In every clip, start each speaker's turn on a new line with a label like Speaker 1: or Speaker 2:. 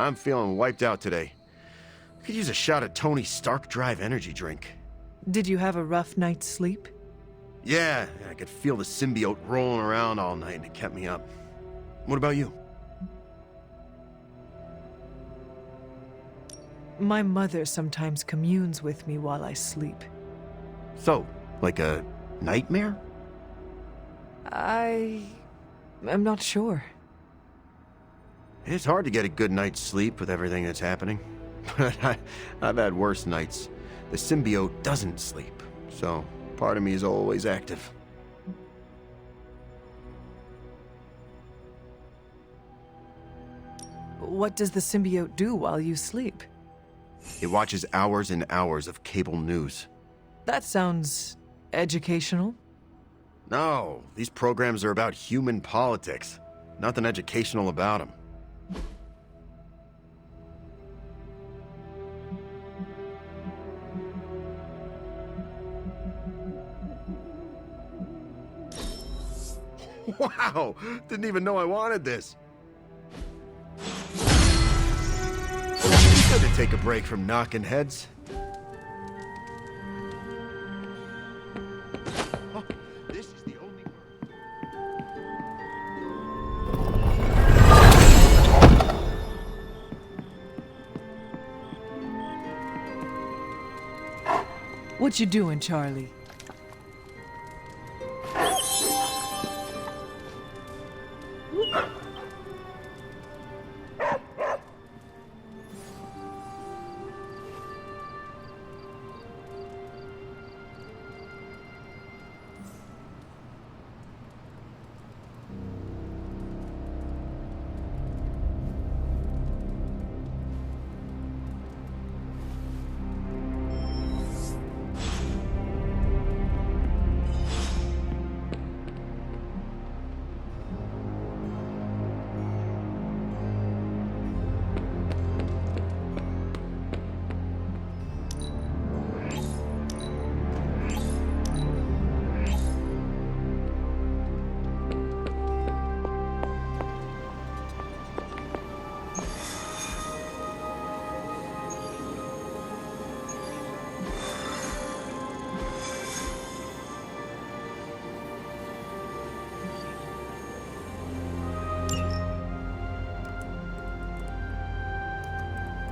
Speaker 1: I'm feeling wiped out today. Could use a shot of Tony Stark Drive energy drink.
Speaker 2: Did you have a rough night's sleep?
Speaker 1: Yeah, I could feel the symbiote rolling around all night and it kept me up. What about you?
Speaker 2: My mother sometimes communes with me while I sleep.
Speaker 1: So, like a nightmare?
Speaker 2: I'm not sure.
Speaker 1: It's hard to get a good night's sleep with everything that's happening. But I've had worse nights. The symbiote doesn't sleep, so part of me is always active.
Speaker 2: What does the symbiote do while you sleep?
Speaker 1: It watches hours and hours of cable news.
Speaker 2: That sounds educational.
Speaker 1: No, these programs are about human politics. Nothing educational about them. Wow! Didn't even know I wanted this. Good to take a break from knocking heads. Oh, this is the only
Speaker 2: What you doing, Charlie?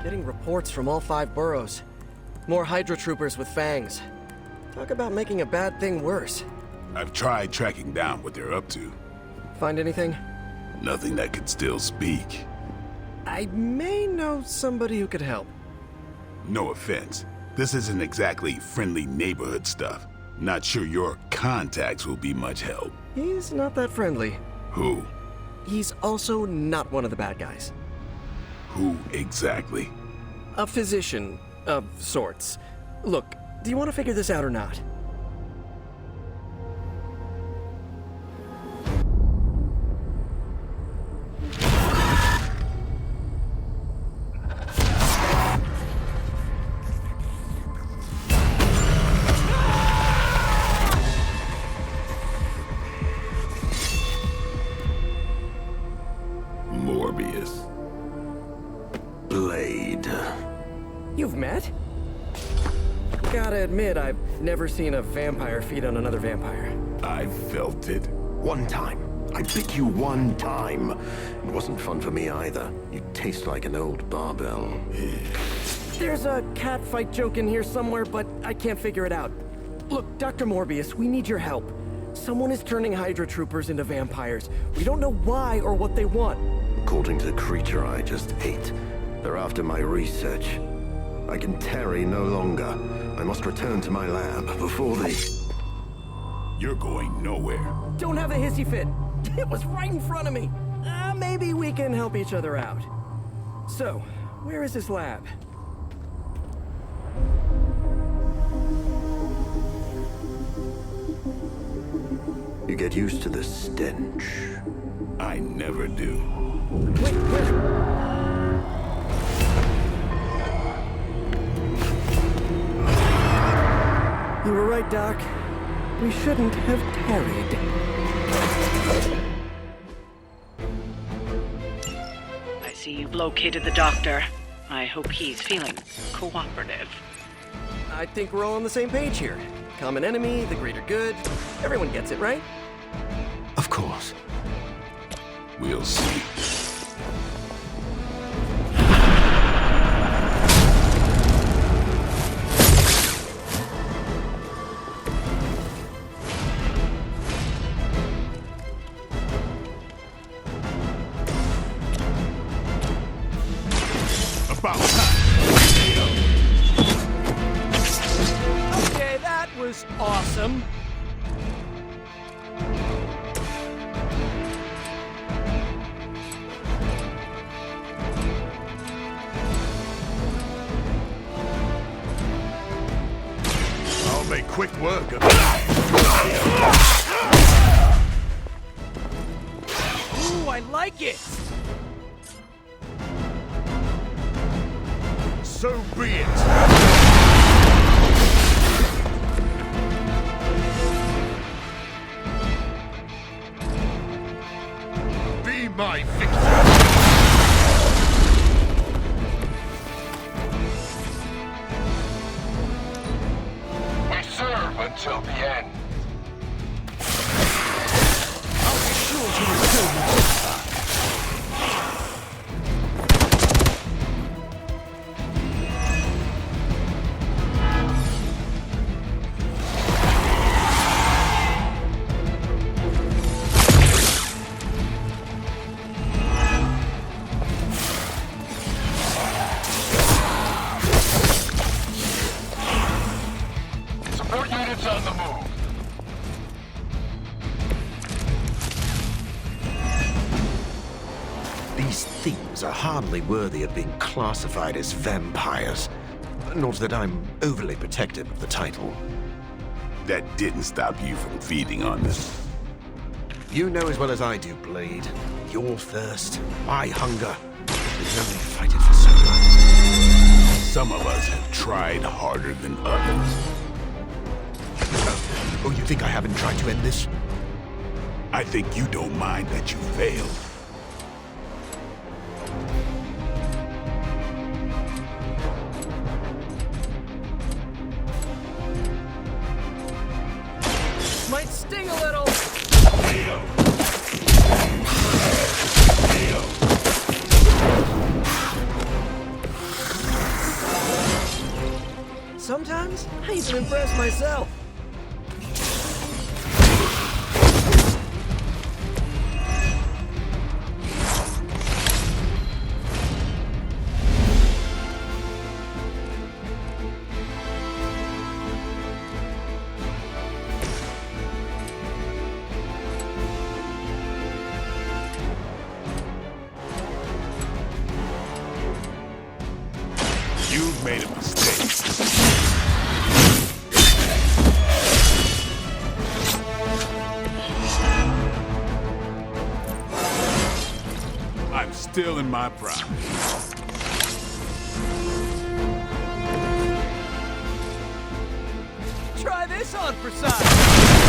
Speaker 3: Getting reports from all 5 boroughs. More Hydra troopers with fangs. Talk about making a bad thing worse.
Speaker 4: I've tried tracking down what they're up to.
Speaker 3: Find anything?
Speaker 4: Nothing that could still speak.
Speaker 3: I may know somebody who could help.
Speaker 4: No offense. This isn't exactly friendly neighborhood stuff. Not sure your contacts will be much help.
Speaker 3: He's not that friendly.
Speaker 4: Who?
Speaker 3: He's also not one of the bad guys.
Speaker 4: Who exactly?
Speaker 3: A physician of sorts. Look, do you want to figure this out or not?
Speaker 4: Morbius. Blade.
Speaker 3: You've met? Gotta admit, I've never seen a vampire feed on another vampire.
Speaker 4: I felt it.
Speaker 1: One time. I bit you one time. It wasn't fun for me either. You taste like an old barbell.
Speaker 3: There's a cat fight joke in here somewhere, but I can't figure it out. Look, Dr. Morbius, we need your help. Someone is turning Hydra troopers into vampires. We don't know why or what they want.
Speaker 1: According to the creature I just ate, they're after my research. I can tarry no longer. I must return to my lab before they...
Speaker 4: You're going nowhere.
Speaker 3: Don't have a hissy fit. It was right in front of me. Maybe we can help each other out. So, where is this lab?
Speaker 1: You get used to the stench.
Speaker 4: I never do.
Speaker 3: Wait, where? You were right, Doc. We shouldn't have tarried.
Speaker 5: I see you've located the doctor. I hope he's feeling cooperative.
Speaker 3: I think we're all on the same page here. Common enemy, the greater good. Everyone gets it, right?
Speaker 1: Of course.
Speaker 4: We'll see. About time.
Speaker 3: Okay, that was awesome.
Speaker 4: I'll make quick work of it.
Speaker 3: Ooh, I like it!
Speaker 4: So be it. Be my victim.
Speaker 6: We serve until the end.
Speaker 3: I'll be sure to return this time.
Speaker 6: Support units on the move.
Speaker 1: These things are hardly worthy of being classified as vampires. Not that I'm overly protective of the title.
Speaker 4: That didn't stop you from feeding on them.
Speaker 1: You know as well as I do, Blade. Your thirst, my hunger. We can only fight it for so long.
Speaker 4: Some of us have tried harder than others.
Speaker 1: Oh, you think I haven't tried to end this?
Speaker 4: I think you don't mind that you failed.
Speaker 3: Might sting a little. Sometimes I even impress myself.
Speaker 4: You've made a mistake. I'm still in my prime.
Speaker 3: Try this on for size.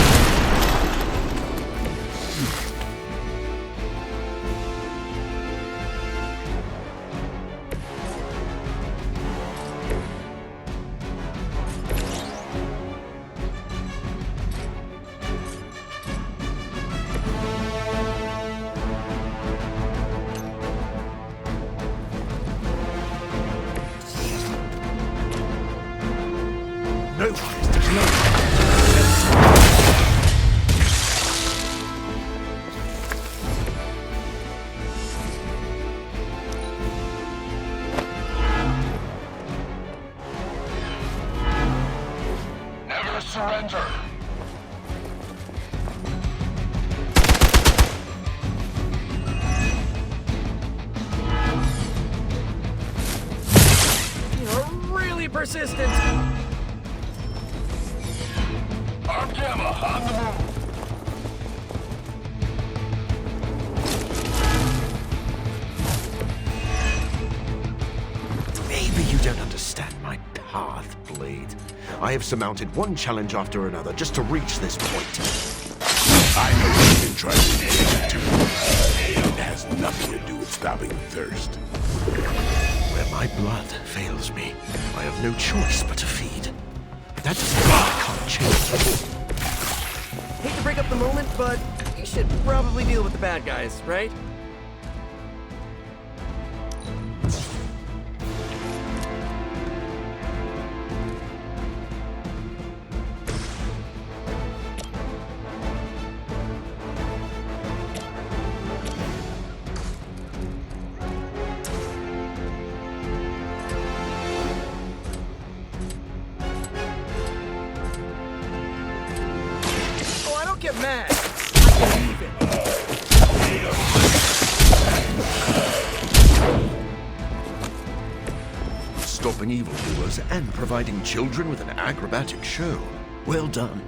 Speaker 1: No one is to blame.
Speaker 6: Never surrender.
Speaker 3: You're really persistent.
Speaker 6: Arm Gamma on the move.
Speaker 1: Maybe you don't understand my path, Blade. I have surmounted one challenge after another just to reach this point.
Speaker 4: I know you've been trying to get it too. It has nothing to do with stopping the thirst.
Speaker 1: Where my blood fails me, I have no choice but to feed. That doesn't mean I can't change.
Speaker 3: Hate to break up the moment, but we should probably deal with the bad guys, right? Oh, I don't get mad. I believe it.
Speaker 1: Stopping evildoers and providing children with an acrobatic show. Well done.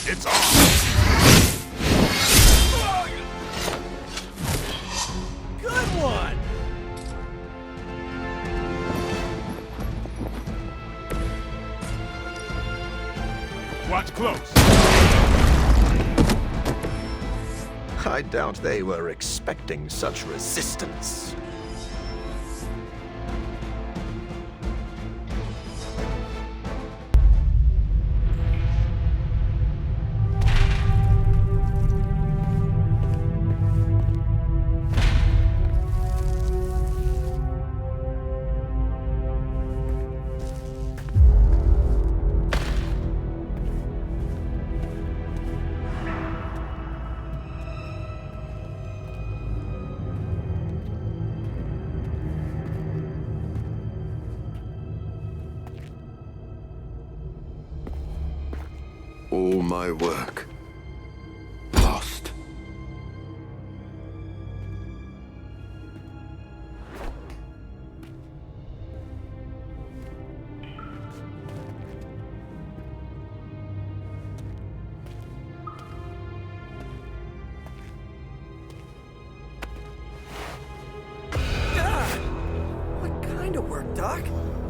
Speaker 4: It's on!
Speaker 3: Good one!
Speaker 4: Watch close.
Speaker 1: I doubt they were expecting such resistance. All my work lost.
Speaker 3: What kind of work, Doc?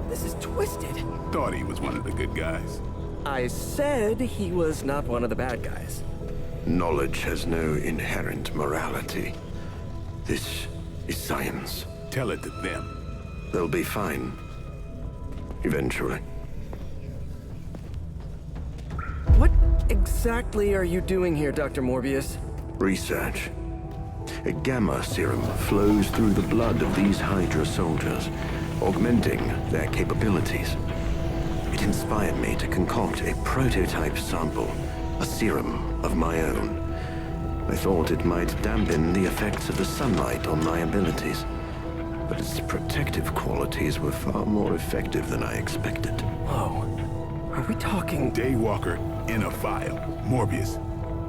Speaker 3: This is twisted.
Speaker 4: Thought he was one of the good guys.
Speaker 3: I said he was not one of the bad guys.
Speaker 1: Knowledge has no inherent morality. This is science.
Speaker 4: Tell it to them.
Speaker 1: They'll be fine. Eventually.
Speaker 3: What exactly are you doing here, Dr. Morbius?
Speaker 1: Research. A gamma serum flows through the blood of these Hydra soldiers, augmenting their capabilities. It inspired me to concoct a prototype sample, a serum of my own. I thought it might dampen the effects of the sunlight on my abilities, but its protective qualities were far more effective than I expected.
Speaker 3: Whoa. Are we talking...
Speaker 4: Daywalker in a file. Morbius,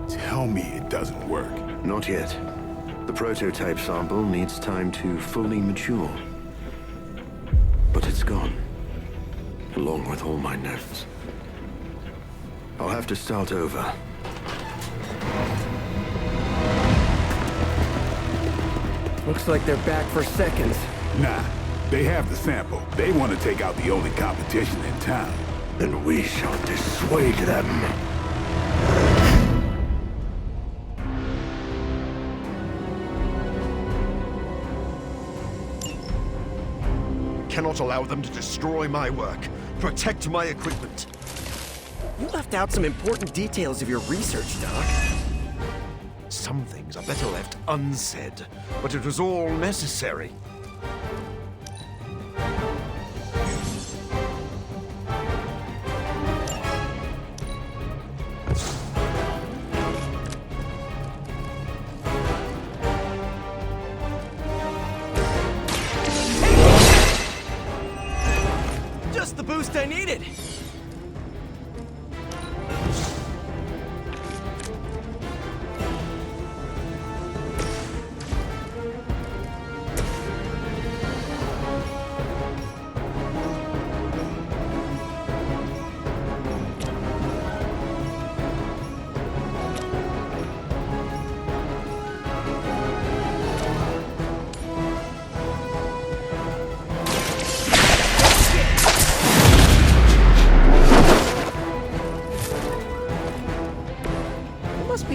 Speaker 4: tell me it doesn't work.
Speaker 1: Not yet. The prototype sample needs time to fully mature. But it's gone, along with all my notes. I'll have to start over.
Speaker 3: Looks like they're back for seconds.
Speaker 4: Nah, they have the sample. They want to take out the only competition in town.
Speaker 1: Then we shall dissuade them. Cannot allow them to destroy my work. Protect my equipment.
Speaker 3: You left out some important details of your research, Doc.
Speaker 1: Some things are better left unsaid, but it was all necessary.
Speaker 3: Just the boost I needed!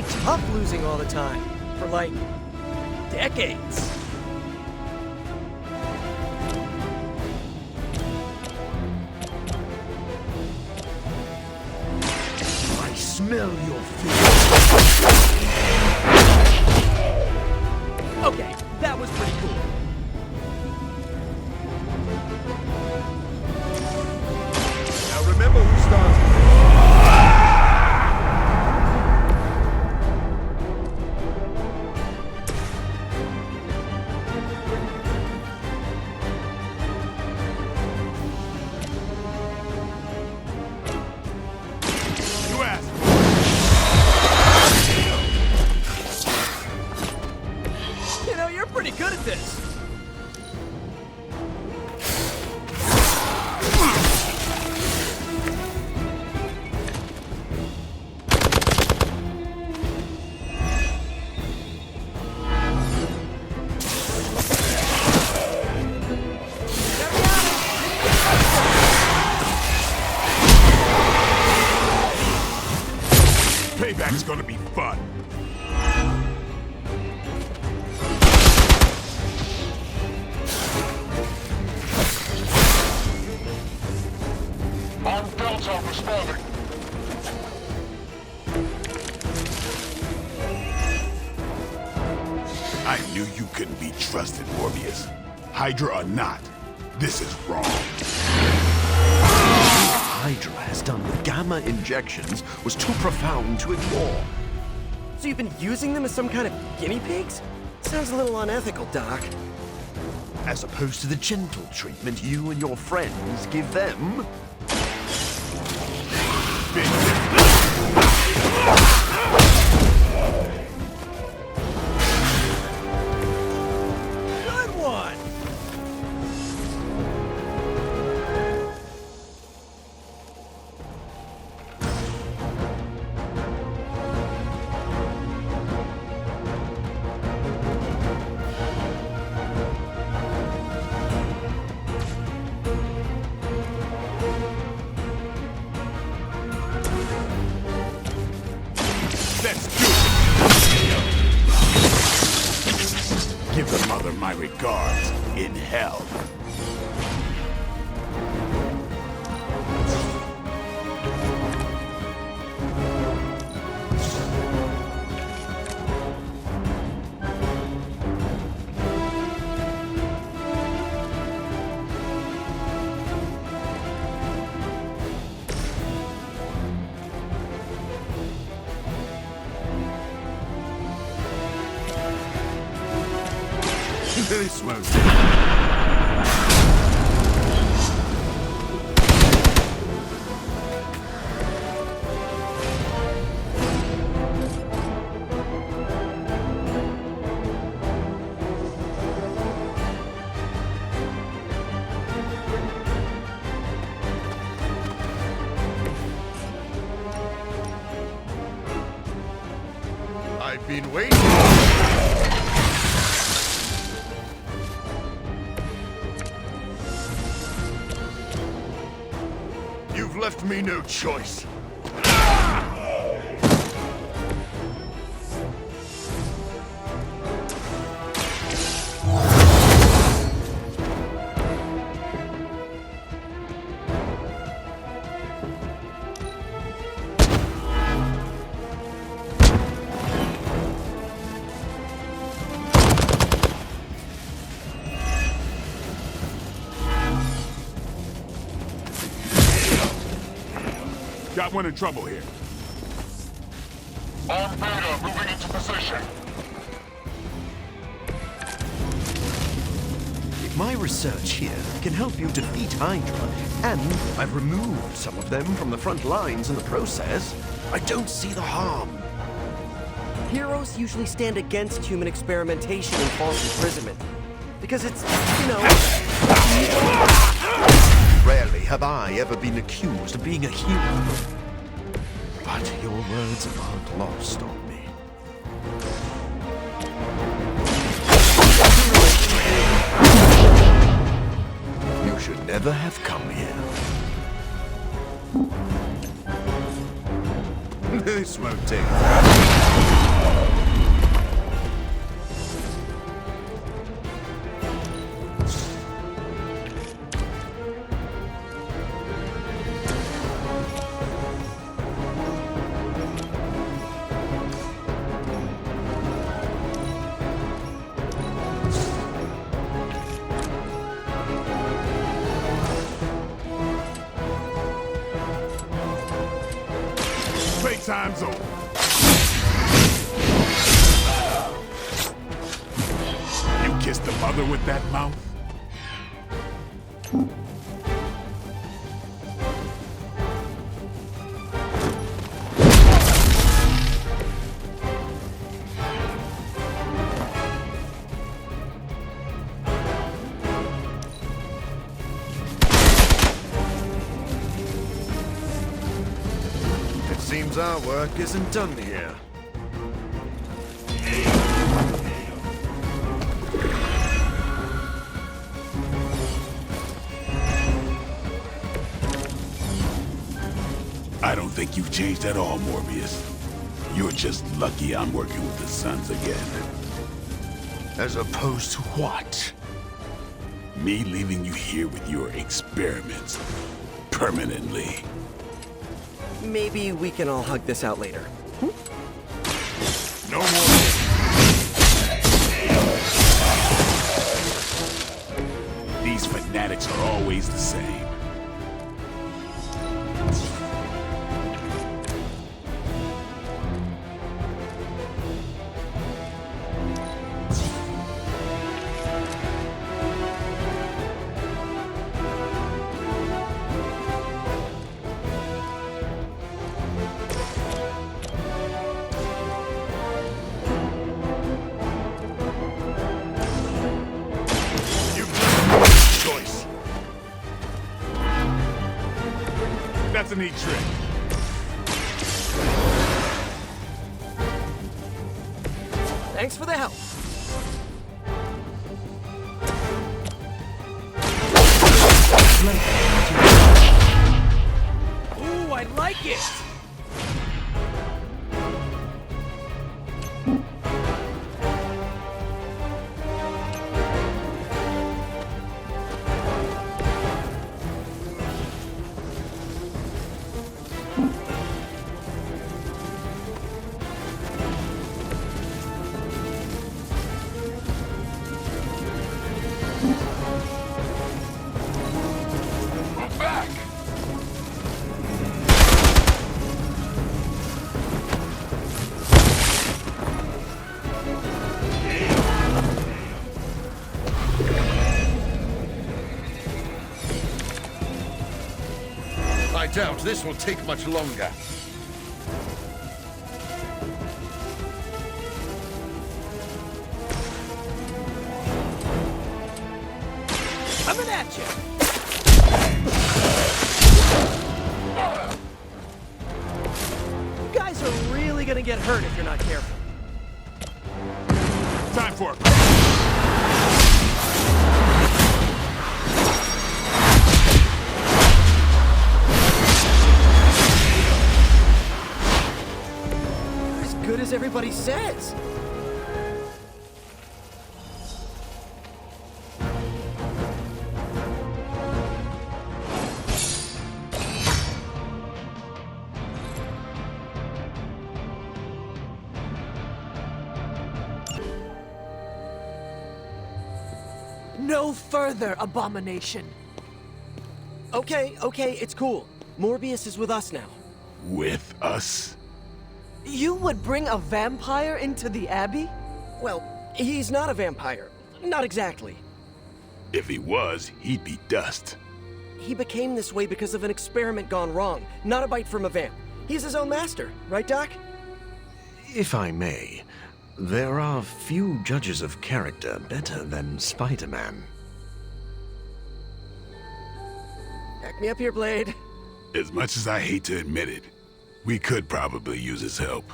Speaker 3: be tough losing all the time. For like, decades.
Speaker 1: I smell your fear.
Speaker 3: Okay, that was pretty cool.
Speaker 1: Now remember who started.
Speaker 4: You asked.
Speaker 3: You know, you're pretty good at this.
Speaker 4: Payback's gonna be fun.
Speaker 6: On Delta responding.
Speaker 4: I knew you couldn't be trusted, Morbius. Hydra or not, this is wrong.
Speaker 1: Hydra has done with gamma injections was too profound to ignore.
Speaker 3: So you've been using them as some kind of guinea pigs? Sounds a little unethical, Doc.
Speaker 1: As opposed to the gentle treatment you and your friends give them.
Speaker 4: Big difference.
Speaker 3: Good one!
Speaker 4: Let's do it. Give the mother my regards in hell. This won't do.
Speaker 1: I've been waiting. You've left me no choice.
Speaker 4: Got one in trouble here.
Speaker 6: On Beta, moving into position.
Speaker 1: If my research here can help you defeat Hydra, and I've removed some of them from the front lines in the process, I don't see the harm.
Speaker 3: Heroes usually stand against human experimentation and false imprisonment. Because it's, you know,
Speaker 1: Rarely have I ever been accused of being a hero. But your words aren't lost on me. You should never have come here. This won't take.
Speaker 4: time's over. You kissed the mother with that mouth?
Speaker 1: It seems our work isn't done here.
Speaker 4: I don't think you've changed at all, Morbius. You're just lucky I'm working with the Sons again.
Speaker 1: As opposed to what?
Speaker 4: Me leaving you here with your experiments. Permanently.
Speaker 3: Maybe we can all hug this out later.
Speaker 4: No more. These fanatics are always the same. Choice. That's a neat trick.
Speaker 3: Thanks for the help. Ooh, I like it!
Speaker 6: Move back!
Speaker 7: I doubt this will take much longer.
Speaker 3: Coming at you! You guys are really gonna get hurt if you're not careful.
Speaker 4: Time for it.
Speaker 3: As good as everybody says.
Speaker 2: No further, abomination.
Speaker 3: Okay, it's cool. Morbius is with us now.
Speaker 4: With us?
Speaker 2: You would bring a vampire into the Abbey?
Speaker 3: Well, he's not a vampire. Not exactly.
Speaker 4: If he was, he'd be dust.
Speaker 3: He became this way because of an experiment gone wrong, not a bite from a vamp. He's his own master, right, Doc?
Speaker 1: If I may, there are few judges of character better than Spider-Man.
Speaker 3: Back me up here, Blade.
Speaker 4: As much as I hate to admit it, we could probably use his help.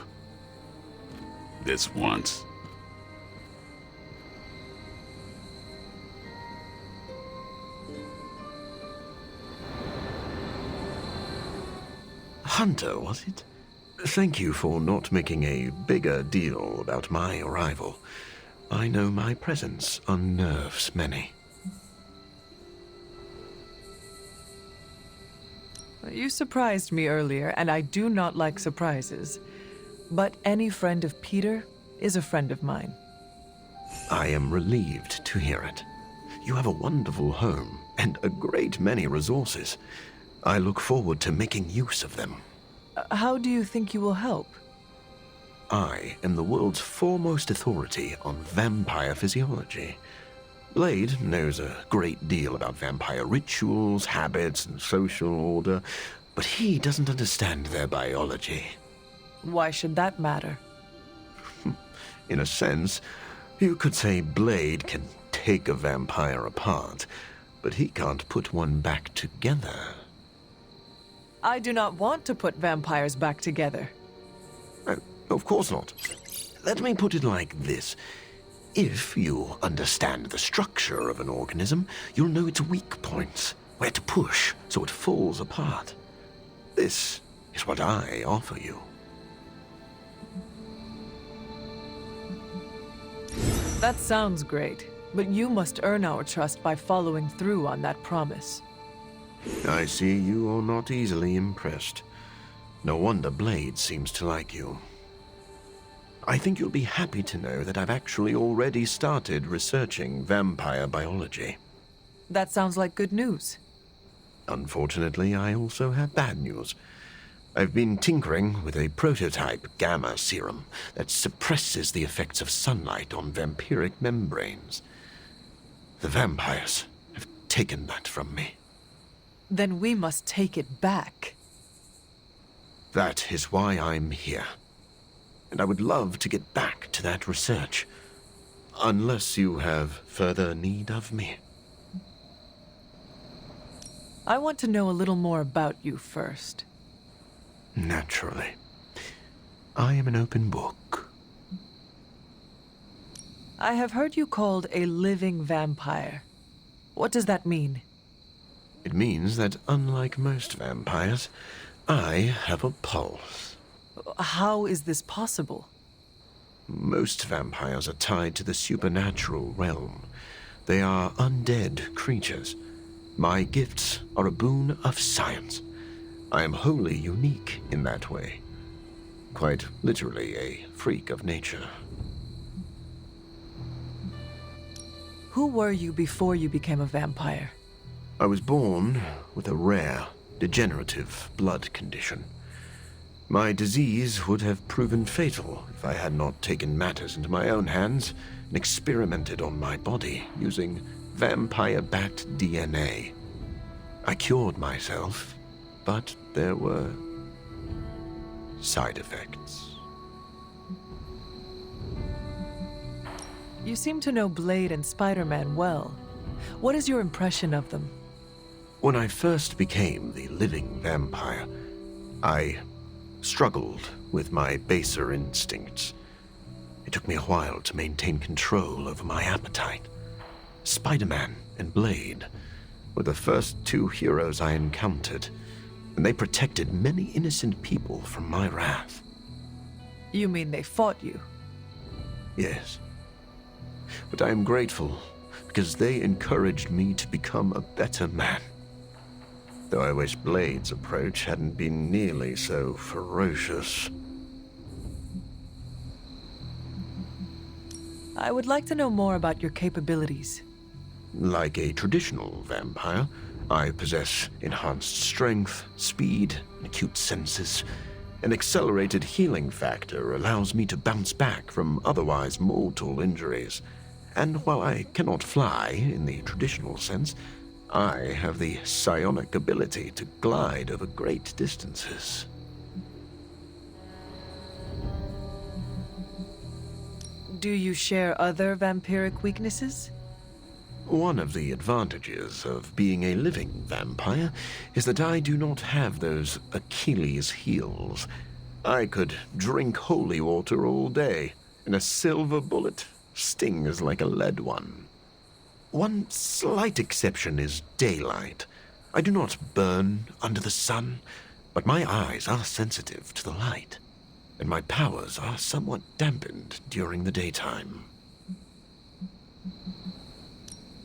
Speaker 4: This once.
Speaker 1: Hunter, was it? Thank you for not making a bigger deal about my arrival. I know my presence unnerves many.
Speaker 2: You surprised me earlier, and I do not like surprises. But any friend of Peter is a friend of mine.
Speaker 1: I am relieved to hear it. You have a wonderful home and a great many resources. I look forward to making use of them.
Speaker 2: How do you think you will help?
Speaker 1: I am the world's foremost authority on vampire physiology. Blade knows a great deal about vampire rituals, habits, and social order, but he doesn't understand their biology.
Speaker 2: Why should that matter?
Speaker 1: In a sense, you could say Blade can take a vampire apart, but he can't put one back together.
Speaker 2: I do not want to put vampires back together.
Speaker 1: Of course not. Let me put it like this. If you understand the structure of an organism, you'll know its weak points, where to push so it falls apart. This is what I offer you.
Speaker 2: That sounds great, but you must earn our trust by following through on that promise.
Speaker 1: I see you are not easily impressed. No wonder Blade seems to like you. I think you'll be happy to know that I've actually already started researching vampire biology.
Speaker 2: That sounds like good news.
Speaker 1: Unfortunately, I also have bad news. I've been tinkering with a prototype gamma serum that suppresses the effects of sunlight on vampiric membranes. The vampires have taken that from me.
Speaker 2: Then we must take it back.
Speaker 1: That is why I'm here. And I would love to get back to that research. Unless you have further need of me.
Speaker 2: I want to know a little more about you first.
Speaker 1: Naturally. I am an open book.
Speaker 2: I have heard you called a living vampire. What does that mean?
Speaker 1: It means that unlike most vampires, I have a pulse.
Speaker 2: How is this possible?
Speaker 1: Most vampires are tied to the supernatural realm. They are undead creatures. My gifts are a boon of science. I am wholly unique in that way. Quite literally a freak of nature.
Speaker 2: Who were you before you became a vampire?
Speaker 1: I was born with a rare, degenerative blood condition. My disease would have proven fatal if I had not taken matters into my own hands and experimented on my body using vampire bat DNA. I cured myself, but there were side effects.
Speaker 2: You seem to know Blade and Spider-Man well. What is your impression of them?
Speaker 1: When I first became the living vampire, I struggled with my baser instincts. It took me a while to maintain control over my appetite. Spider-Man and Blade were the first two heroes I encountered, and they protected many innocent people from my wrath.
Speaker 2: You mean they fought you?
Speaker 1: Yes. But I am grateful because they encouraged me to become a better man. Though I wish Blade's approach hadn't been nearly so ferocious.
Speaker 2: I would like to know more about your capabilities.
Speaker 1: Like a traditional vampire, I possess enhanced strength, speed, and acute senses. An accelerated healing factor allows me to bounce back from otherwise mortal injuries. And while I cannot fly in the traditional sense, I have the psionic ability to glide over great distances.
Speaker 2: Do you share other vampiric weaknesses?
Speaker 1: One of the advantages of being a living vampire is that I do not have those Achilles heels. I could drink holy water all day, and a silver bullet stings like a lead one. One slight exception is daylight. I do not burn under the sun, but my eyes are sensitive to the light, and my powers are somewhat dampened during the daytime.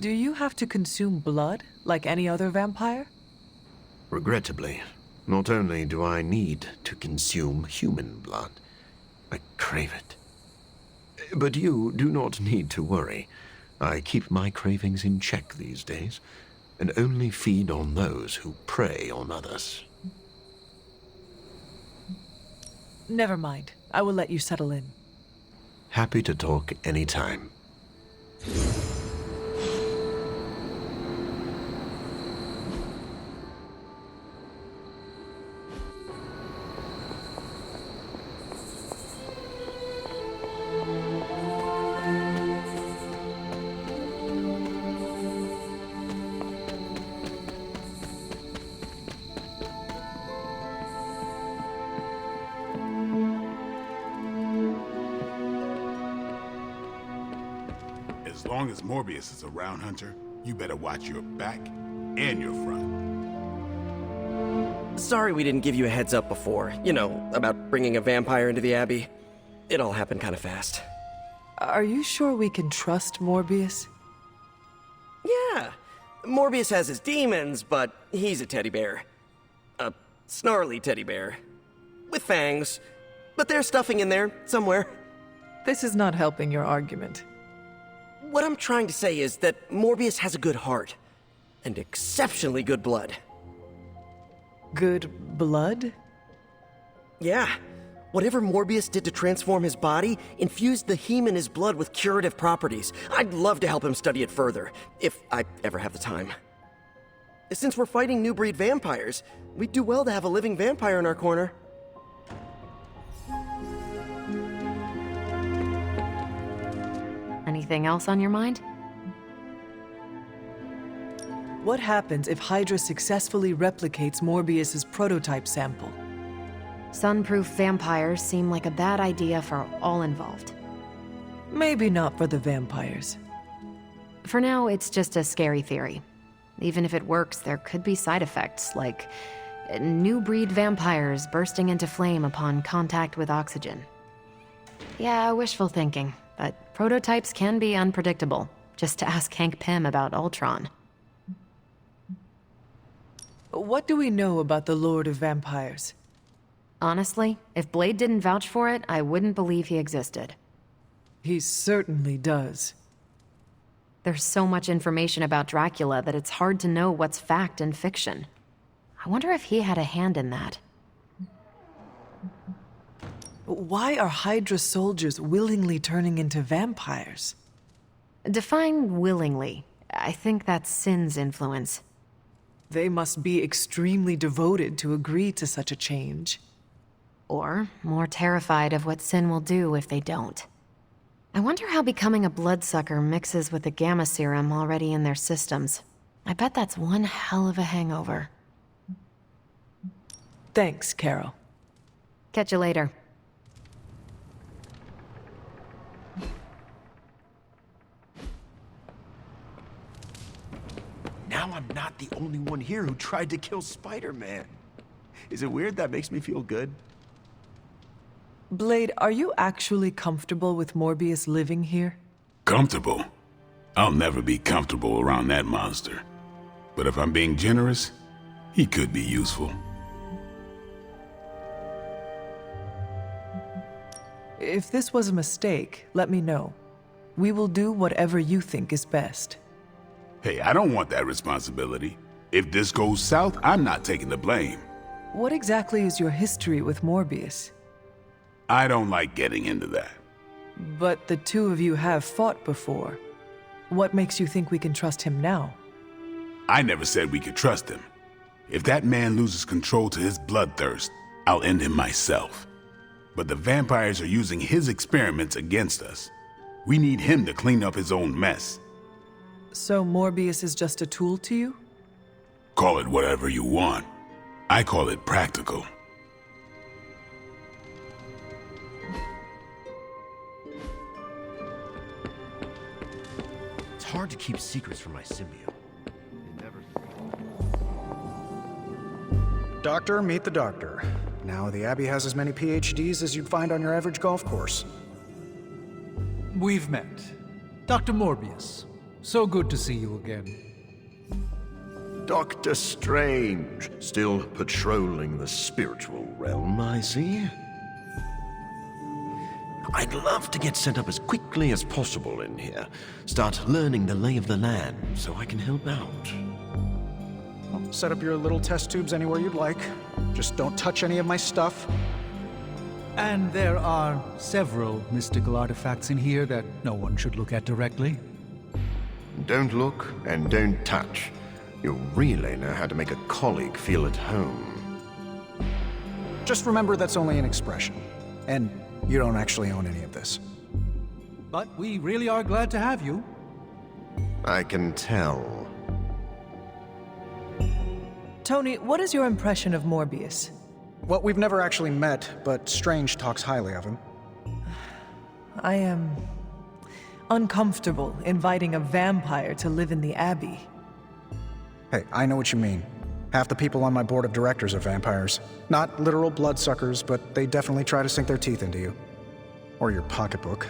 Speaker 2: Do you have to consume blood like any other vampire?
Speaker 1: Regrettably, not only do I need to consume human blood, I crave it. But you do not need to worry. I keep my cravings in check these days, and only feed on those who prey on others.
Speaker 2: Never mind. I will let you settle in.
Speaker 1: Happy to talk anytime.
Speaker 4: As long as Morbius is around, Hunter, you better watch your back and your front.
Speaker 3: Sorry we didn't give you a heads up before. You know, about bringing a vampire into the Abbey. It all happened kind of fast.
Speaker 2: Are you sure we can trust Morbius?
Speaker 3: Yeah. Morbius has his demons, but he's a teddy bear. A snarly teddy bear. With fangs. But there's stuffing in there, somewhere.
Speaker 2: This is not helping your argument.
Speaker 3: What I'm trying to say is that Morbius has a good heart. And exceptionally good blood.
Speaker 2: Good blood?
Speaker 3: Yeah. Whatever Morbius did to transform his body infused the heme in his blood with curative properties. I'd love to help him study it further, if I ever have the time. Since we're fighting new breed vampires, we'd do well to have a living vampire in our corner.
Speaker 8: Anything else on your mind?
Speaker 2: What happens if Hydra successfully replicates Morbius's prototype sample?
Speaker 8: Sunproof vampires seem like a bad idea for all involved.
Speaker 2: Maybe not for the vampires.
Speaker 8: For now, it's just a scary theory. Even if it works, there could be side effects, like new breed vampires bursting into flame upon contact with oxygen. Yeah, wishful thinking, but prototypes can be unpredictable. Just to ask Hank Pym about Ultron.
Speaker 2: What do we know about the Lord of Vampires?
Speaker 8: Honestly, if Blade didn't vouch for it, I wouldn't believe he existed.
Speaker 2: He certainly does.
Speaker 8: There's so much information about Dracula that it's hard to know what's fact and fiction. I wonder if he had a hand in that.
Speaker 2: Why are Hydra soldiers willingly turning into vampires?
Speaker 8: Define willingly. I think that's Sin's influence.
Speaker 2: They must be extremely devoted to agree to such a change.
Speaker 8: Or more terrified of what Sin will do if they don't. I wonder how becoming a bloodsucker mixes with the gamma serum already in their systems. I bet that's one hell of a hangover.
Speaker 2: Thanks, Carol.
Speaker 8: Catch you later.
Speaker 1: Now I'm not the only one here who tried to kill Spider-Man. Is it weird that makes me feel good?
Speaker 2: Blade, are you actually comfortable with Morbius living here?
Speaker 4: Comfortable? I'll never be comfortable around that monster. But if I'm being generous, he could be useful.
Speaker 2: If this was a mistake, let me know. We will do whatever you think is best.
Speaker 4: Hey, I don't want that responsibility. If this goes south, I'm not taking the blame.
Speaker 2: What exactly is your history with Morbius?
Speaker 4: I don't like getting into that.
Speaker 2: But the two of you have fought before. What makes you think we can trust him now?
Speaker 4: I never said we could trust him. If that man loses control to his bloodthirst, I'll end him myself. But the vampires are using his experiments against us. We need him to clean up his own mess.
Speaker 2: So Morbius is just a tool to you?
Speaker 4: Call it whatever you want. I call it practical.
Speaker 1: It's hard to keep secrets from my symbiote.
Speaker 9: Doctor, meet the doctor. Now the Abbey has as many PhDs as you'd find on your average golf course.
Speaker 10: We've met. Dr. Morbius. So good to see you again.
Speaker 1: Doctor Strange, still patrolling the spiritual realm, I see. I'd love to get set up as quickly as possible in here. Start learning the lay of the land so I can help out.
Speaker 9: Set up your little test tubes anywhere you'd like. Just don't touch any of my stuff.
Speaker 10: And there are several mystical artifacts in here that no one should look at directly.
Speaker 1: Don't look and don't touch. You'll really know how to make a colleague feel at home.
Speaker 9: Just remember that's only an expression. And you don't actually own any of this.
Speaker 10: But we really are glad to have you.
Speaker 1: I can tell.
Speaker 2: Tony, what is your impression of Morbius?
Speaker 9: Well, we've never actually met, but Strange talks highly of him.
Speaker 2: I am uncomfortable inviting a vampire to live in the Abbey.
Speaker 9: Hey, I know what you mean. Half the people on my board of directors are vampires. Not literal bloodsuckers, but they definitely try to sink their teeth into you. Or your pocketbook.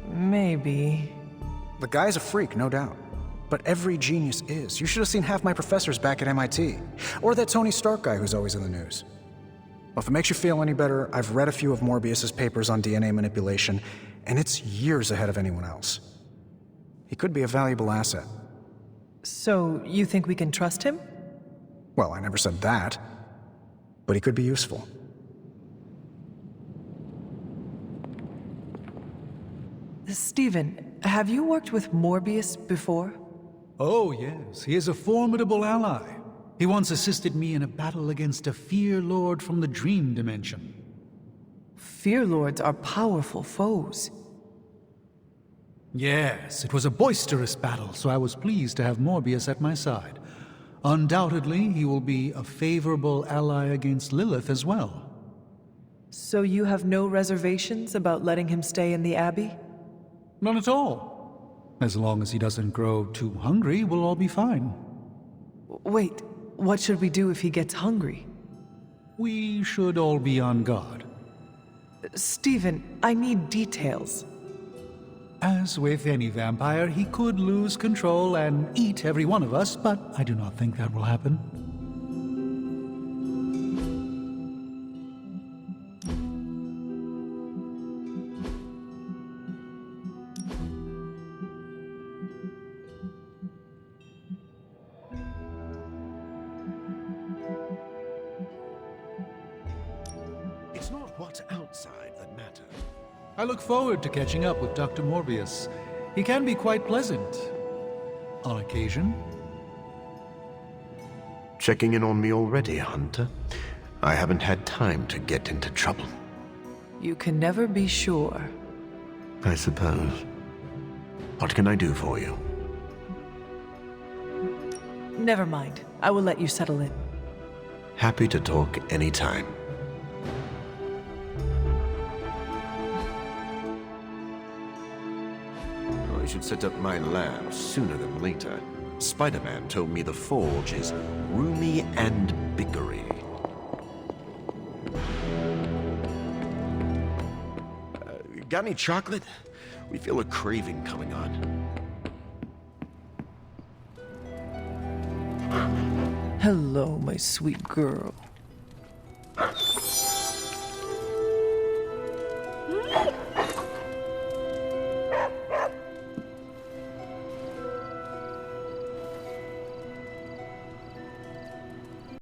Speaker 2: Maybe.
Speaker 9: The guy's a freak, no doubt. But every genius is. You should have seen half my professors back at MIT. Or that Tony Stark guy who's always in the news. Well, if it makes you feel any better, I've read a few of Morbius's papers on DNA manipulation, and it's years ahead of anyone else. He could be a valuable asset.
Speaker 2: So, you think we can trust him?
Speaker 9: Well, I never said that. But he could be useful.
Speaker 2: Stephen, have you worked with Morbius before?
Speaker 10: Oh, yes. He is a formidable ally. He once assisted me in a battle against a Fear Lord from the Dream Dimension.
Speaker 2: Fear Lords are powerful foes.
Speaker 10: Yes, it was a boisterous battle, so I was pleased to have Morbius at my side. Undoubtedly, he will be a favorable ally against Lilith as well.
Speaker 2: So you have no reservations about letting him stay in the Abbey?
Speaker 10: None at all. As long as he doesn't grow too hungry, we'll all be fine.
Speaker 2: Wait, what should we do if he gets hungry?
Speaker 10: We should all be on guard.
Speaker 2: Stephen, I need details.
Speaker 10: As with any vampire, he could lose control and eat every one of us, but I do not think that will happen.
Speaker 1: It's not what's outside that matters.
Speaker 10: I look forward to catching up with Dr. Morbius. He can be quite pleasant. On occasion.
Speaker 1: Checking in on me already, Hunter? I haven't had time to get into trouble.
Speaker 2: You can never be sure.
Speaker 1: I suppose. What can I do for you?
Speaker 2: Never mind. I will let you settle in.
Speaker 1: Happy to talk anytime. I should set up my lab sooner than later. Spider-Man told me the Forge is roomy and biggery. Got any chocolate? We feel a craving coming on.
Speaker 2: Hello, my sweet girl.